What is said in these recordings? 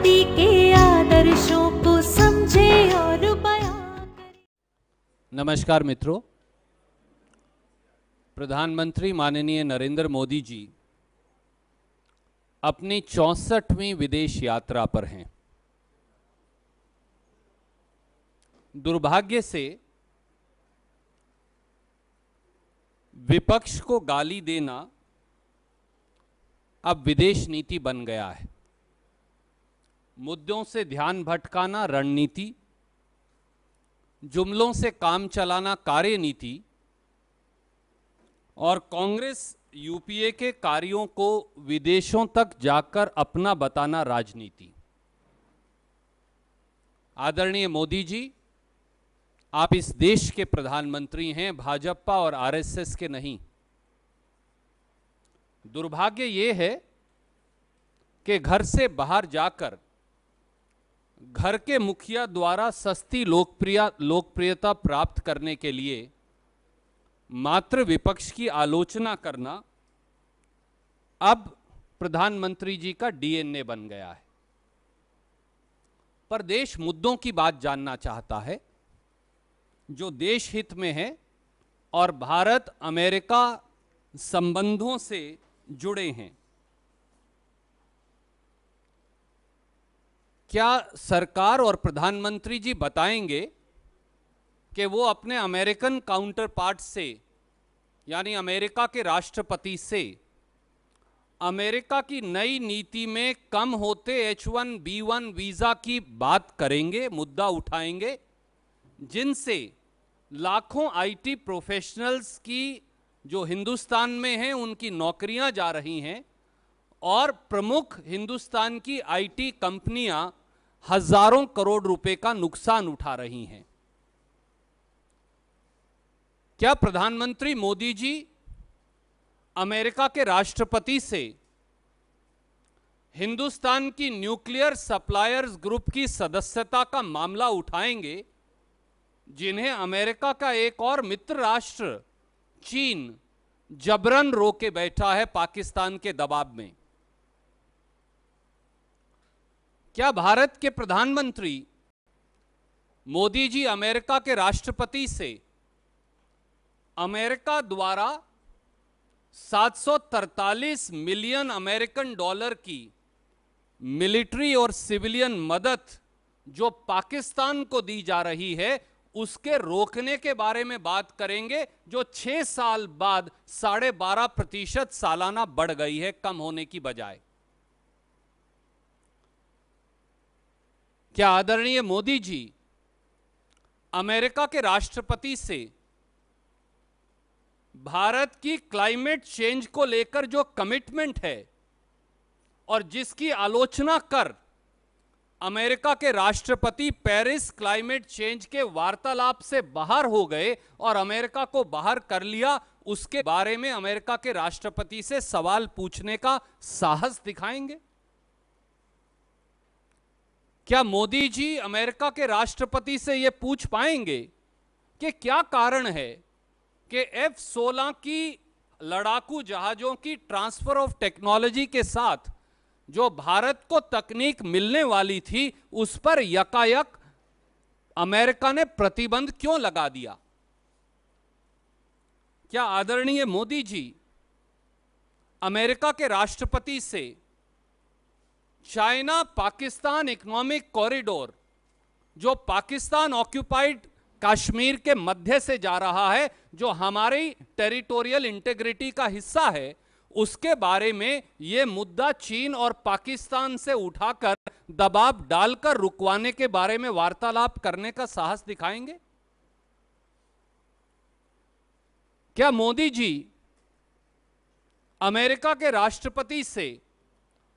मोदी के आदर्शों को समझे और बयां करे। नमस्कार मित्रों, प्रधानमंत्री माननीय नरेंद्र मोदी जी अपनी 64वीं विदेश यात्रा पर हैं। दुर्भाग्य से विपक्ष को गाली देना अब विदेश नीति बन गया है। मुद्दों से ध्यान भटकाना रणनीति, जुमलों से काम चलाना कार्यनीति और कांग्रेस यूपीए के कार्यों को विदेशों तक जाकर अपना बताना राजनीति। आदरणीय मोदी जी, आप इस देश के प्रधानमंत्री हैं, भाजपा और आरएसएस के नहीं। दुर्भाग्य ये है कि घर से बाहर जाकर घर के मुखिया द्वारा सस्ती लोकप्रियता प्राप्त करने के लिए मात्र विपक्ष की आलोचना करना अब प्रधानमंत्री जी का डीएनए बन गया है। पर देश मुद्दों की बात जानना चाहता है जो देश हित में है और भारत अमेरिका संबंधों से जुड़े हैं। क्या सरकार और प्रधानमंत्री जी बताएंगे कि वो अपने अमेरिकन काउंटर पार्ट से, यानी अमेरिका के राष्ट्रपति से, अमेरिका की नई नीति में कम होते H1B1 वीजा की बात करेंगे, मुद्दा उठाएंगे, जिनसे लाखों आईटी प्रोफेशनल्स की जो हिंदुस्तान में हैं उनकी नौकरियां जा रही हैं और प्रमुख हिंदुस्तान की आईटी कंपनियां हजारों करोड़ रुपए का नुकसान उठा रही हैं। क्या प्रधानमंत्री मोदी जी अमेरिका के राष्ट्रपति से हिंदुस्तान की न्यूक्लियर सप्लायर्स ग्रुप की सदस्यता का मामला उठाएंगे, जिन्हें अमेरिका का एक और मित्र राष्ट्र चीन जबरन रोके बैठा है पाकिस्तान के दबाव में? क्या भारत के प्रधानमंत्री मोदी जी अमेरिका के राष्ट्रपति से अमेरिका द्वारा 743 मिलियन अमेरिकन डॉलर की मिलिट्री और सिविलियन मदद जो पाकिस्तान को दी जा रही है उसके रोकने के बारे में बात करेंगे, जो 6 साल बाद 12.5% सालाना बढ़ गई है, कम होने की बजाय? क्या आदरणीय मोदी जी अमेरिका के राष्ट्रपति से भारत की क्लाइमेट चेंज को लेकर जो कमिटमेंट है और जिसकी आलोचना कर अमेरिका के राष्ट्रपति पेरिस क्लाइमेट चेंज के वार्तालाप से बाहर हो गए और अमेरिका को बाहर कर लिया, उसके बारे में अमेरिका के राष्ट्रपति से सवाल पूछने का साहस दिखाएंगे? क्या मोदी जी अमेरिका के राष्ट्रपति से यह पूछ पाएंगे कि क्या कारण है कि F-16 की लड़ाकू जहाजों की ट्रांसफर ऑफ टेक्नोलॉजी के साथ जो भारत को तकनीक मिलने वाली थी उस पर यकायक अमेरिका ने प्रतिबंध क्यों लगा दिया? क्या आदरणीय मोदी जी अमेरिका के राष्ट्रपति से चाइना पाकिस्तान इकोनॉमिक कॉरिडोर, जो पाकिस्तान ऑक्यूपाइड कश्मीर के मध्य से जा रहा है, जो हमारी टेरिटोरियल इंटीग्रिटी का हिस्सा है, उसके बारे में यह मुद्दा चीन और पाकिस्तान से उठाकर दबाव डालकर रुकवाने के बारे में वार्तालाप करने का साहस दिखाएंगे? क्या मोदी जी अमेरिका के राष्ट्रपति से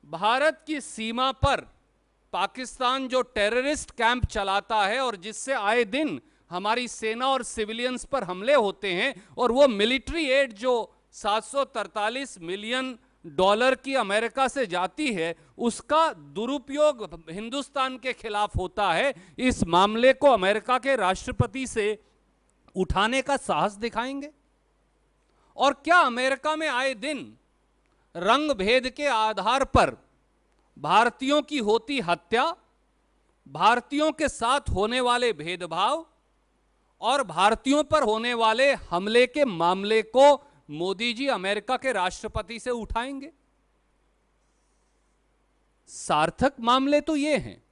भारत की सीमा पर पाकिस्तान जो टेररिस्ट कैंप चलाता है और जिससे आए दिन हमारी सेना और सिविलियंस पर हमले होते हैं, और वो मिलिट्री एड जो 743 मिलियन डॉलर की अमेरिका से जाती है, उसका दुरुपयोग हिंदुस्तान के खिलाफ होता है, इस मामले को अमेरिका के राष्ट्रपति से उठाने का साहस दिखाएंगे? और क्या अमेरिका में आए दिन रंग भेद के आधार पर भारतीयों की होती हत्या, भारतीयों के साथ होने वाले भेदभाव और भारतीयों पर होने वाले हमले के मामले को मोदी जी अमेरिका के राष्ट्रपति से उठाएंगे। सार्थक मामले तो ये हैं,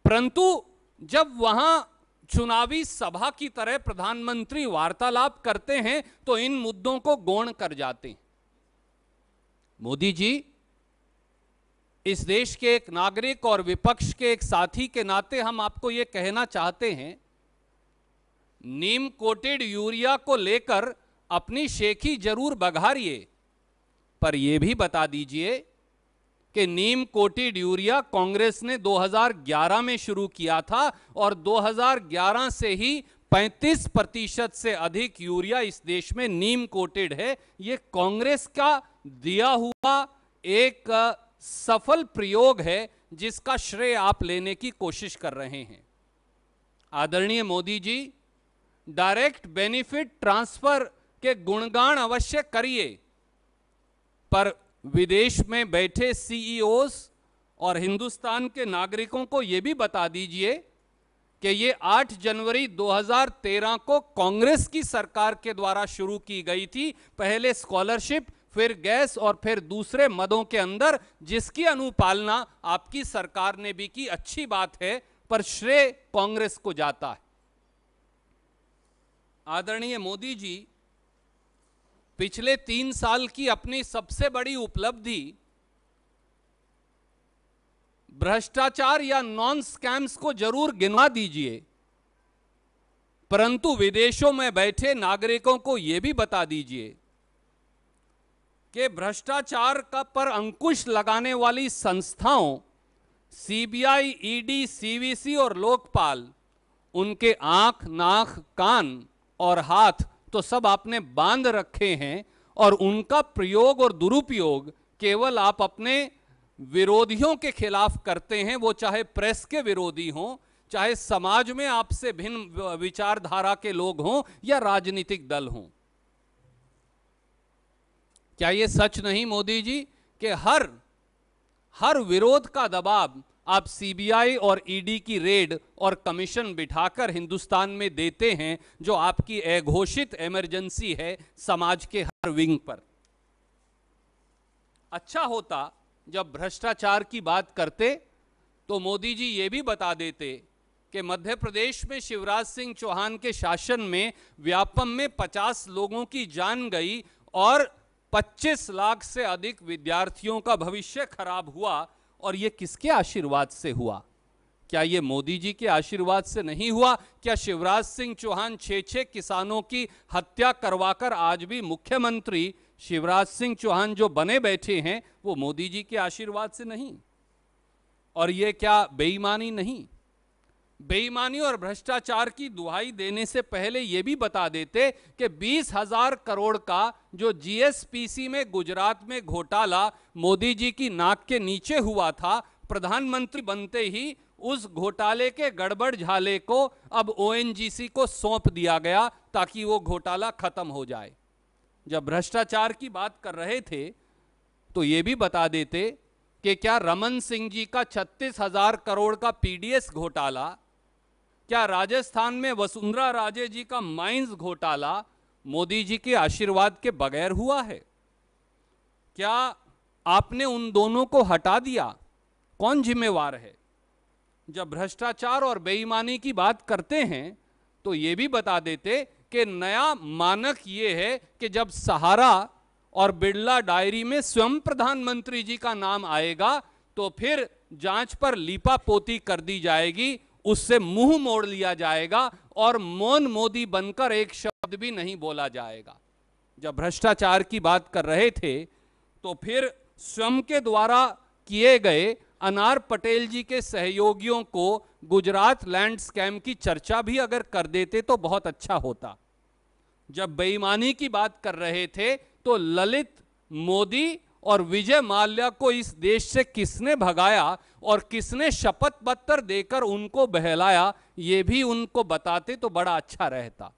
परंतु जब वहां चुनावी सभा की तरह प्रधानमंत्री वार्तालाप करते हैं तो इन मुद्दों को गौण कर जाते हैं। मोदी जी इस देश के एक नागरिक और विपक्ष के एक साथी के नाते हम आपको यह कहना चाहते हैं, नीम कोटेड यूरिया को लेकर अपनी शेखी जरूर बघारिए, पर यह भी बता दीजिए कि नीम कोटेड यूरिया कांग्रेस ने 2011 में शुरू किया था और 2011 से ही 35% से अधिक यूरिया इस देश में नीम कोटेड है। यह कांग्रेस का दिया हुआ एक सफल प्रयोग है जिसका श्रेय आप लेने की कोशिश कर रहे हैं। आदरणीय Modi ji, direct benefit transfer के गुणगान अवश्य करिए, पर विदेश में बैठे सीईओज और हिंदुस्तान के नागरिकों को यह भी बता दीजिए कि ये 8 जनवरी 2013 को कांग्रेस की सरकार के द्वारा शुरू की गई थी, पहले स्कॉलरशिप, फिर गैस और फिर दूसरे मदों के अंदर, जिसकी अनुपालना आपकी सरकार ने भी की। अच्छी बात है, पर श्रेय कांग्रेस को जाता है। आदरणीय मोदी जी, पिछले 3 साल की अपनी सबसे बड़ी उपलब्धि भ्रष्टाचार या नॉन स्कैम्स को जरूर गिनवा दीजिए, परंतु विदेशों में बैठे नागरिकों को यह भी बता दीजिए कि भ्रष्टाचार का पर अंकुश लगाने वाली संस्थाओं सीबीआई, ईडी, सीवीसी और लोकपाल, उनके आंख, नाक, कान और हाथ तो सब आपने बांध रखे हैं और उनका प्रयोग और दुरुपयोग केवल आप अपने विरोधियों के खिलाफ करते हैं, वो चाहे प्रेस के विरोधी हों, चाहे समाज में आपसे भिन्न विचारधारा के लोग हों या राजनीतिक दल हों। क्या यह सच नहीं मोदी जी कि हर विरोध का दबाव आप सीबीआई और ईडी की रेड और कमीशन बिठाकर हिंदुस्तान में देते हैं, जो आपकी अघोषित इमरजेंसी है समाज के हर विंग पर? अच्छा होता जब भ्रष्टाचार की बात करते तो मोदी जी ये भी बता देते कि मध्य प्रदेश में शिवराज सिंह चौहान के शासन में व्यापम में 50 लोगों की जान गई और 25 लाख से अधिक विद्यार्थियों का भविष्य खराब हुआ, और यह किसके आशीर्वाद से हुआ? क्या यह मोदी जी के आशीर्वाद से नहीं हुआ? क्या शिवराज सिंह चौहान 6 किसानों की हत्या करवाकर आज भी मुख्यमंत्री शिवराज सिंह चौहान जो बने बैठे हैं, वो मोदी जी के आशीर्वाद से नहीं? और यह क्या बेईमानी नहीं? बेईमानी और भ्रष्टाचार की दुहाई देने से पहले यह भी बता देते कि 20,000 करोड़ का जो जीएसपीसी में गुजरात में घोटाला मोदी जी की नाक के नीचे हुआ था, प्रधानमंत्री बनते ही उस घोटाले के गड़बड़ झाले को अब ओएनजीसी को सौंप दिया गया ताकि वो घोटाला खत्म हो जाए। जब भ्रष्टाचार की बात कर रहे थे तो यह भी बता देते कि क्या रमन सिंह जी का 36,000 करोड़ का पीडीएस घोटाला, क्या राजस्थान में वसुंधरा राजे जी का माइंस घोटाला मोदी जी के आशीर्वाद के बगैर हुआ है? क्या आपने उन दोनों को हटा दिया? कौन जिम्मेवार है? जब भ्रष्टाचार और बेईमानी की बात करते हैं तो यह भी बता देते कि नया मानक यह है कि जब सहारा और बिरला डायरी में स्वयं प्रधानमंत्री जी का नाम आएगा तो फिर जांच पर लीपापोती कर दी जाएगी, उससे मुंह मोड़ लिया जाएगा और मौन मोदी बनकर एक शब्द भी नहीं बोला जाएगा। जब भ्रष्टाचार की बात कर रहे थे तो फिर स्वयं के द्वारा किए गए अनार पटेल जी के सहयोगियों को गुजरात लैंड स्कैम की चर्चा भी अगर कर देते तो बहुत अच्छा होता। जब बेईमानी की बात कर रहे थे तो ललित मोदी और विजय माल्या को इस देश से किसने भगाया और किसने शपथ पत्र देकर उनको बहलाया, ये भी उनको बताते तो बड़ा अच्छा रहता।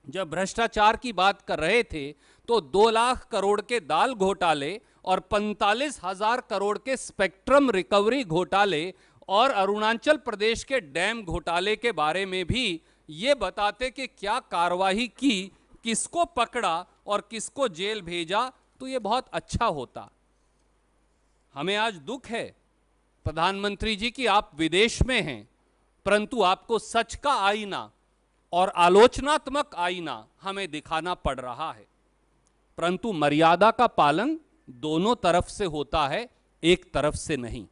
जब भ्रष्टाचार की बात कर रहे थे तो 2 लाख करोड़ के दाल घोटाले और 45,000 करोड़ के स्पेक्ट्रम रिकवरी घोटाले और अरुणाचल प्रदेश के डैम घोटाले के बारे में भी ये बताते कि क्या कार्रवाई की, किसको पकड़ा और किसको जेल भेजा, तो ये बहुत अच्छा होता। हमें आज दुख है प्रधानमंत्री जी कि आप विदेश में हैं, परंतु आपको सच का आईना और आलोचनात्मक आईना हमें दिखाना पड़ रहा है। परंतु मर्यादा का पालन दोनों तरफ से होता है, एक तरफ से नहीं।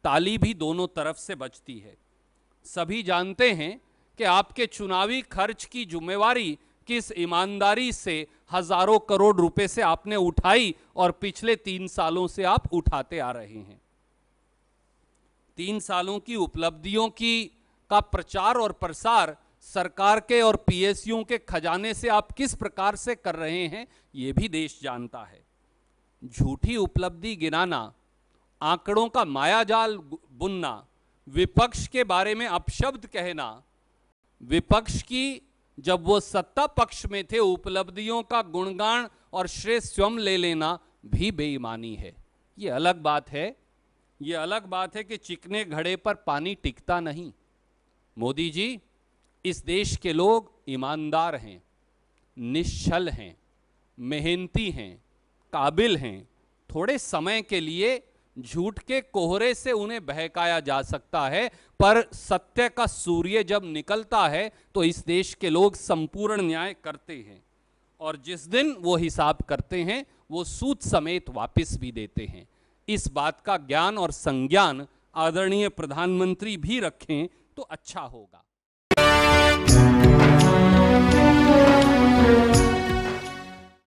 ताली भी दोनों तरफ से बजती है। सभी जानते हैं कि आपके चुनावी खर्च की जिम्मेवारी किस ईमानदारी से हजारों करोड़ रुपए से आपने उठाई और पिछले 3 सालों से आप उठाते आ रहे हैं। 3 सालों की उपलब्धियों का प्रचार और प्रसार सरकार के और पीएसयू के खजाने से आप किस प्रकार से कर रहे हैं, यह भी देश जानता है। झूठी उपलब्धि गिनाना, आंकड़ों का मायाजाल बुनना, विपक्ष के बारे में अपशब्द कहना, विपक्ष की जब वो सत्ता पक्ष में थे उपलब्धियों का गुणगान और श्रेय स्वयं ले लेना भी बेईमानी है। ये अलग बात है, ये अलग बात है कि चिकने घड़े पर पानी टिकता नहीं। मोदी जी, इस देश के लोग ईमानदार हैं, निश्चल हैं, मेहनती हैं, काबिल हैं। थोड़े समय के लिए झूठ के कोहरे से उन्हें बहकाया जा सकता है, पर सत्य का सूर्य जब निकलता है तो इस देश के लोग संपूर्ण न्याय करते हैं, और जिस दिन वो हिसाब करते हैं वो सूद समेत वापस भी देते हैं। इस बात का ज्ञान और संज्ञान आदरणीय प्रधानमंत्री भी रखें तो अच्छा होगा।